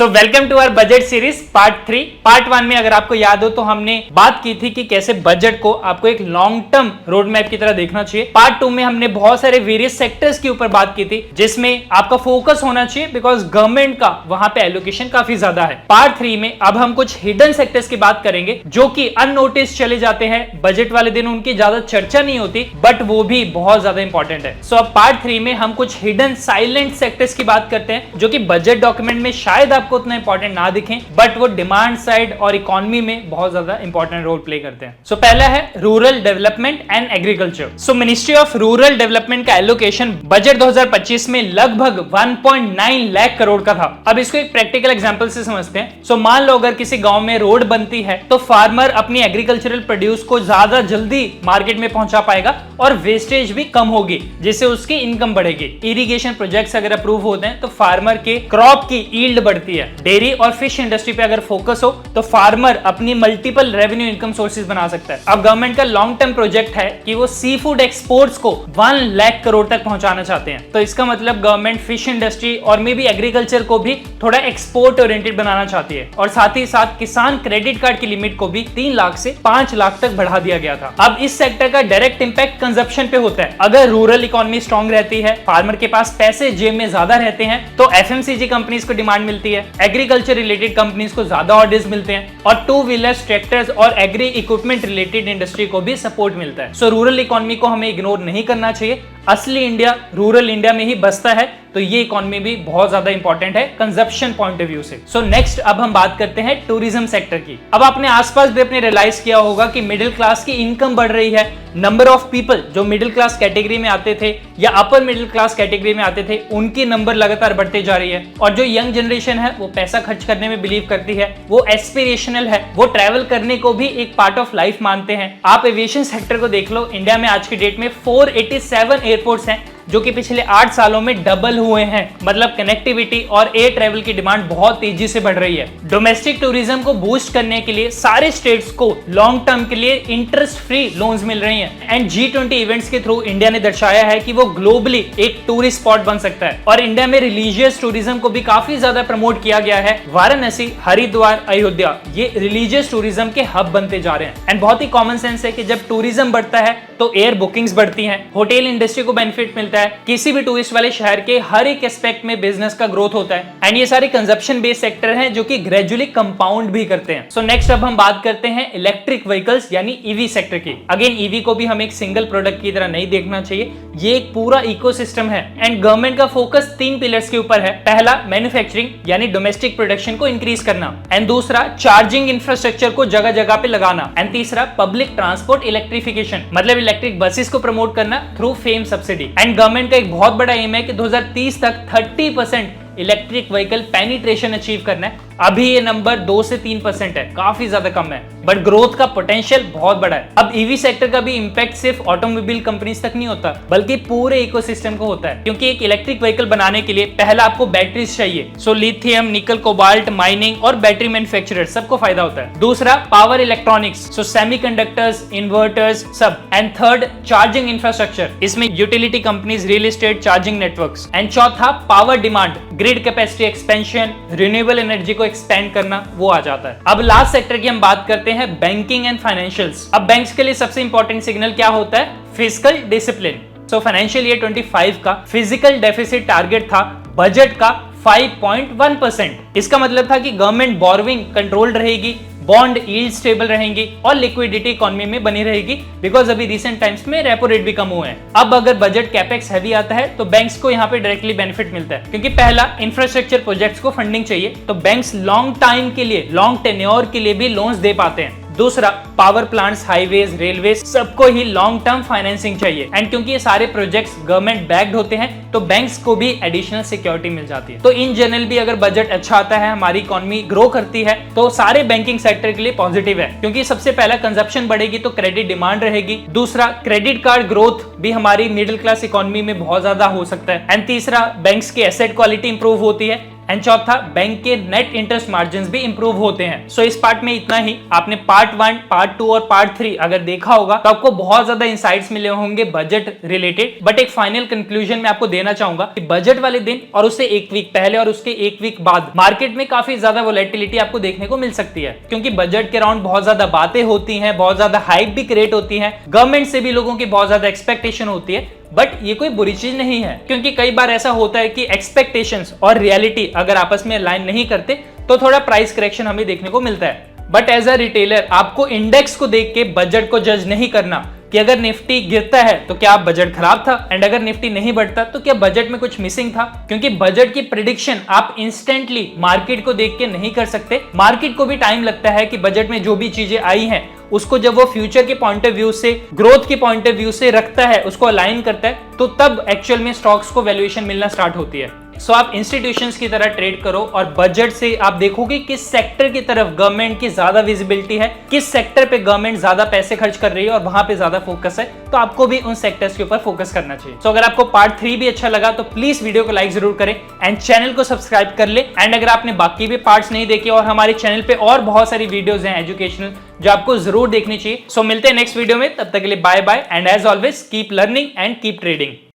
So welcome to our budget series part 3। Part 1 में अगर आपको याद हो तो हमने बात की थी कि कैसे बजट को आपको एक लॉन्ग टर्म रोड मैप की तरह देखना चाहिए। पार्ट 2 में हमने बहुत सारे वेरियस सेक्टर्स के ऊपर बात की थी जिसमें आपका फोकस होना चाहिए बिकॉज गवर्नमेंट का वहां पे एलोकेशन काफी ज्यादा है। पार्ट 3 में अब हम कुछ हिडन सेक्टर्स की बात करेंगे जो कि अननोटिस चले जाते हैं, बजट वाले दिन उनकी ज्यादा चर्चा नहीं होती बट वो भी बहुत ज्यादा इंपॉर्टेंट है। सो अब पार्ट 3 में हम कुछ हिडन साइलेंट सेक्टर्स की बात करते हैं जो कि बजट डॉक्यूमेंट में शायद आपको उतना इंपॉर्टेंट ना दिखें बट वो डिमांड साइड और इकोनॉमी में बहुत ज्यादा इंपॉर्टेंट रोल प्ले करते हैं। सो पहला है rural development and agriculture. So ministry of rural development का एलोकेशन बजट 2025 में लगभग 1.9 लाख करोड़ का था। अब इसको एक प्रैक्टिकल एग्जांपल से समझते हैं। सो मान लो अगर किसी गांव में रोड बनती है तो फार्मर अपनी एग्रीकल्चरल प्रोड्यूस को ज्यादा जल्दी मार्केट में पहुंचा पाएगा और वेस्टेज भी कम होगी जिससे उसकी इनकम बढ़ेगी। इरिगेशन प्रोजेक्ट्स अगर अप्रूव होते हैं तो फार्मर के क्रॉप की यील्ड बढ़ती है। डेयरी और फिश इंडस्ट्री पे अगर फोकस हो तो फार्मर अपनी मल्टीपल रेवेन्यू इनकम सोर्सेज बना सकता है। अब गवर्नमेंट का लॉन्ग टर्म प्रोजेक्ट है कि वो सी फूड एक्सपोर्ट्स को 1 लाख करोड़ तक पहुंचाना चाहते हैं। तो इसका मतलब गवर्नमेंट फिश इंडस्ट्री और मे बी एग्रीकल्चर को भी थोड़ा एक्सपोर्ट ओरिएंटेड बनाना चाहती है और साथ ही साथ किसान क्रेडिट कार्ड की लिमिट को भी 3 लाख से 5 लाख तक बढ़ा दिया गया था। अब इस सेक्टर का डायरेक्ट इंपैक्ट कंजप्शन पे होता है। अगर रूरल इकोनॉमी स्ट्रांग रहती है, फार्मर के पास पैसे जेब में ज्यादा रहते हैं तो एफएमसीजी कंपनीज को डिमांड मिलती है, एग्रीकल्चर रिलेटेड कंपनीज को ज्यादा ऑर्डर्स मिलते हैं और टू व्हीलर्स, ट्रैक्टर्स और एग्री इक्विपमेंट रिलेटेड इंडस्ट्री को भी सपोर्ट मिलता है। सो रूरल इकोनॉमी को हमें इग्नोर नहीं करना चाहिए। असली इंडिया रूरल इंडिया में ही बसता है तो ये इकोनॉमी भी बहुत ज्यादा इंपॉर्टेंट है कंजप्शन पॉइंट ऑफ व्यू से। सो नेक्स्ट अब हम बात करते हैं टूरिज्म सेक्टर की। अब आपने आसपास भी अपने रियलाइज किया होगा कि मिडिल क्लास की इनकम बढ़ रही है। नंबर ऑफ पीपल जो मिडिल क्लास कैटेगरी में आते थे या अपर मिडिल क्लास कैटेगरी में आते थे उनकी नंबर लगातार बढ़ते जा रही है और जो यंग जनरेशन है वो पैसा खर्च करने में बिलीव करती है, वो एस्पिरेशनल है, वो ट्रैवल करने को भी एक पार्ट ऑफ लाइफ मानते हैं। आप एविएशन सेक्टर को देख लो, इंडिया में आज की डेट में 487 एयरपोर्ट्स हैं जो कि पिछले 8 सालों में डबल हुए हैं। मतलब कनेक्टिविटी और एयर ट्रैवल की डिमांड बहुत तेजी से बढ़ रही है। डोमेस्टिक टूरिज्म को बूस्ट करने के लिए सारे स्टेट्स को लॉन्ग टर्म के लिए इंटरेस्ट फ्री लोन्स मिल रही हैं एंड G20 इवेंट्स के थ्रू इंडिया ने दर्शाया है कि वो ग्लोबली एक टूरिस्ट स्पॉट बन सकता है। और इंडिया में रिलीजियस टूरिज्म को भी काफी ज्यादा प्रमोट किया गया है। वाराणसी, हरिद्वार, अयोध्या ये रिलीजियस टूरिज्म के हब बनते जा रहे हैं एंड बहुत ही कॉमन सेंस है कि जब टूरिज्म बढ़ता है तो एयर बुकिंग्स बढ़ती हैं, होटल इंडस्ट्री को बेनिफिट मिलता है, किसी भी टूरिस्ट वाले शहर के हर एक एस्पेक्ट में बिजनेस का ग्रोथ होता है एंड ये सारे कंजप्शन बेस्ड सेक्टर हैं जो कि ग्रेजुअली कंपाउंड भी करते हैं। सो नेक्स्ट अब हम बात करते हैं इलेक्ट्रिक व्हीकल्स यानी ईवी सेक्टर की। अगेन ईवी को भी हम एक सिंगल प्रोडक्ट की तरह नहीं देखना चाहिए, ये एक पूरा इकोसिस्टम है एंड गवर्नमेंट का फोकस 3 पिलर्स के ऊपर है। पहला मैन्युफैक्चरिंग यानी डोमेस्टिक प्रोडक्शन को इंक्रीज करना एंड दूसरा चार्जिंग इंफ्रास्ट्रक्चर को जगह जगह पे लगाना एंड तीसरा पब्लिक ट्रांसपोर्ट इलेक्ट्रिफिकेशन मतलब इलेक्ट्रिक बसेस को प्रमोट करना through fame subsidy. And government का एक बहुत बड़ा एम है कि 2030 तक 30% इलेक्ट्रिक व्हीकल पेनिट्रेशन अचीव करना है। अभी ये नंबर 2 से 3% है, काफी ज्यादा कम है बट ग्रोथ का पोटेंशियल बहुत बड़ा है। अब ईवी सेक्टर का भी इंपैक्ट सिर्फ ऑटोमोबाइल कंपनीज तक नहीं होता बल्कि पूरे इकोसिस्टम को होता है क्योंकि एक इलेक्ट्रिक व्हीकल बनाने के लिए पहला आपको बैटरीज चाहिए। So lithium, nickel, cobalt, mining और बैटरी मैन्युफैक्चरर सबको फायदा होता है। दूसरा power electronics, so semiconductors, inverters सब एंड थर्ड चार्जिंग इंफ्रास्ट्रक्चर, इसमें utility companies, real estate, charging networks and चौथा power demand, grid capacity expansion, renewable energy को एक्सपेंड करना वो आ जाता है। अब लास्ट सेक्टर की हम बात करते हैं बैंकिंग एंड फाइनेंशियल्स। अब बैंक्स के लिए सबसे इंपॉर्टेंट सिग्नल क्या होता है? Fiscal discipline. So financial year 25 का फिजिकल डेफिसिट टारगेट था बजट का 5.1%। इसका मतलब था कि गवर्नमेंट बोरोइंग कंट्रोल रहेगी, बॉन्ड यील्ड स्टेबल रहेंगी और लिक्विडिटी इकोनॉमी में बनी रहेगी बिकॉज अभी रिसेंट टाइम्स में रेपो रेट भी कम हुए हैं। अब अगर बजट कैपेक्स हैवी आता है तो बैंक्स को यहाँ पे डायरेक्टली बेनिफिट मिलता है क्योंकि पहला इंफ्रास्ट्रक्चर प्रोजेक्ट्स को फंडिंग चाहिए तो बैंक्स लॉन्ग टाइम के लिए, लॉन्ग टेन्योर के लिए भी लोन्स दे पाते हैं। दूसरा पावर प्लांट्स, हाईवेज, रेलवे सबको ही लॉन्ग टर्म फाइनेंसिंग चाहिए एंड क्योंकि ये सारे प्रोजेक्ट्स गवर्नमेंट बैक्ड होते हैं तो बैंक्स को भी एडिशनल सिक्योरिटी मिल जाती है। तो इन जनरल भी अगर बजट अच्छा आता है, हमारी इकोनॉमी ग्रो करती है तो सारे बैंकिंग सेक्टर के लिए पॉजिटिव है क्योंकि सबसे पहला कंजप्शन बढ़ेगी तो क्रेडिट डिमांड रहेगी। दूसरा क्रेडिट कार्ड ग्रोथ भी हमारी मिडिल क्लास इकोनॉमी में बहुत ज्यादा हो सकता है एंड तीसरा बैंक्स की एसेट क्वालिटी इंप्रूव होती है एंड चौथा, बैंक के नेट इंटरेस्ट मार्जिन भी इंप्रूव होते हैं। सो इस पार्ट में इतना ही। आपने पार्ट 1, पार्ट 2 और पार्ट 3 अगर देखा होगा तो आपको बहुत ज्यादा इंसाइट्स मिले होंगे बजट रिलेटेड। बट एक फाइनल कंक्लूजन मैं आपको देना चाहूंगा कि बजट वाले दिन और उससे एक वीक पहले और उसके एक वीक बाद मार्केट में काफी ज्यादा वोलेटिलिटी आपको देखने को मिल सकती है, क्योंकि बजट के अराउंड बहुत ज्यादा बातें होती हैं, बहुत ज्यादा हाइप भी क्रिएट होती है, गवर्नमेंट से भी लोगों की बहुत ज्यादा एक्सपेक्टेशन होती है। बट ये कोई बुरी चीज नहीं है, क्योंकि कई बार ऐसा होता है कि एक्सपेक्टेशंस और रियलिटी अगर आपस में अलाइन नहीं करते तो थोड़ा प्राइस करेक्शन हमें देखने को मिलता है। बट एज अ रिटेलर आपको इंडेक्स को देख के बजट को जज नहीं करना कि अगर निफ्टी गिरता है तो क्या बजट खराब था, एंड अगर निफ्टी नहीं बढ़ता तो क्या बजट में कुछ मिसिंग था। क्योंकि बजट की प्रेडिक्शन आप इंस्टेंटली मार्केट को देख के नहीं कर सकते। मार्केट को भी टाइम लगता है कि बजट में जो भी चीजें आई हैं उसको जब वो फ्यूचर के पॉइंट ऑफ व्यू से, ग्रोथ के पॉइंट ऑफ व्यू से रखता है, उसको अलाइन करता है, तो तब एक्चुअल में स्टॉक्स को वैल्यूएशन मिलना स्टार्ट होती है। सो आप इंस्टीट्यूशंस की तरह ट्रेड करो और बजट से आप देखोगे किस सेक्टर की तरफ गवर्नमेंट की ज्यादा विजिबिलिटी है, किस सेक्टर पे गवर्नमेंट ज्यादा पैसे खर्च कर रही है और वहां पे ज्यादा फोकस है, तो आपको भी उन सेक्टर्स के ऊपर फोकस करना चाहिए। सो अगर आपको पार्ट 3 भी अच्छा लगा तो प्लीज वीडियो को लाइक जरूर करें एंड चैनल को सब्सक्राइब कर ले। एंड अगर आपने बाकी भी पार्ट्स नहीं देखे और हमारे चैनल पे और बहुत सारी वीडियोस हैं एजुकेशनल जो आपको जरूर देखनी चाहिए। सो मिलते हैं नेक्स्ट वीडियो में, तब तक के लिए bye bye and as always keep learning and keep trading.